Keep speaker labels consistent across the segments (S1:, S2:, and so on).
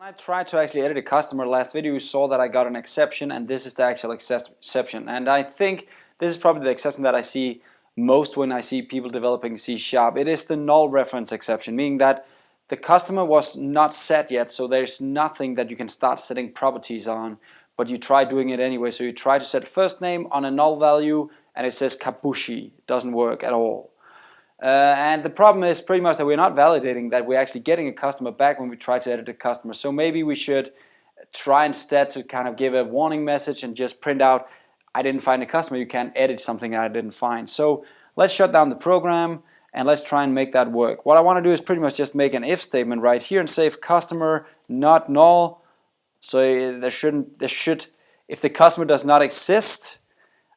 S1: I tried to actually edit a customer last video, you saw that I got an exception, and this is the actual exception. And I think this is probably the exception that I see most when I see people developing C#. It is the null reference exception, meaning that the customer was not set yet, so there's nothing that you can start setting properties on, but you try doing it anyway. So you try to set first name on a null value, and it says Kabushi. It doesn't work at all. And the problem is pretty much that we're not validating that we're actually getting a customer back when we try to edit a customer. So maybe we should try instead to kind of give a warning message and just print out, I didn't find a customer, you can't edit something that I didn't find. So let's shut down the program and let's try and make that work. What I want to do is pretty much just make an if statement right here and say if customer not null, so if the customer does not exist,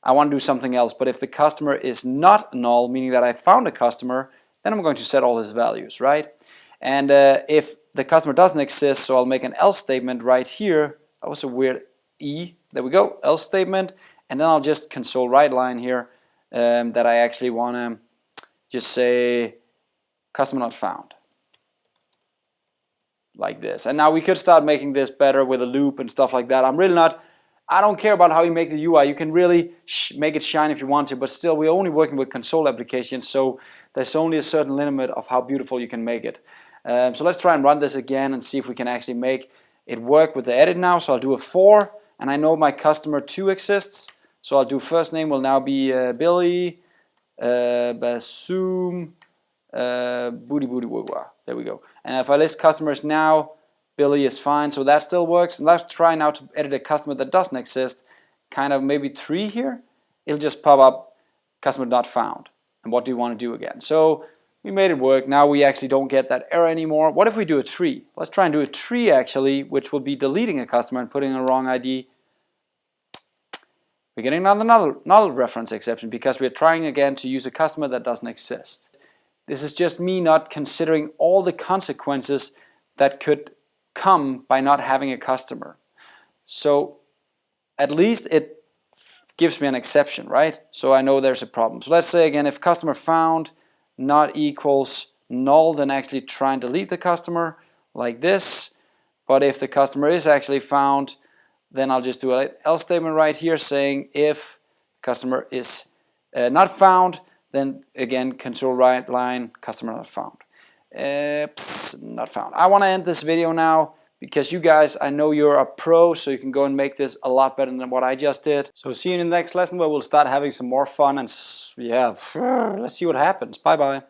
S1: I want to do something else. But if the customer is not null, meaning that I found a customer, then I'm going to set all his values, right? And if the customer doesn't exist, so I'll make an else statement right here. That was a weird E. There we go, else statement. And then I'll just console write line here that I actually want to just say customer not found. Like this. And now we could start making this better with a loop and stuff like that. I don't care about how you make the UI. You can really make it shine if you want to, but still we're only working with console applications, so there's only a certain limit of how beautiful you can make it. So let's try and run this again and see if we can actually make it work with the edit now. So I'll do a for, and I know my customer 2 exists, so I'll do first name will now be Billy, Basum, Booty Wugwa. There we go. And if I list customers now, Billy is fine, so that still works. And let's try now to edit a customer that doesn't exist, kind of maybe 3 here. It'll just pop up customer not found. And what do you want to do again? So we made it work. Now we actually don't get that error anymore. What if we do a tree? Let's try and do a tree actually, which will be deleting a customer and putting a wrong ID. We're getting another null reference exception because we're trying again to use a customer that doesn't exist. This is just me not considering all the consequences that could come by not having a customer. So at least it gives me an exception, right? So I know there's a problem. So let's say again, if customer found not equals null, then actually try and delete the customer like this. But if the customer is actually found, then I'll just do an else statement right here saying if customer is not found, then again console write line customer not found. Not found. I want to end this video now because you guys, I know you're a pro, so you can go and make this a lot better than what I just did. So see you in the next lesson where we'll start having some more fun and yeah, let's see what happens. Bye bye.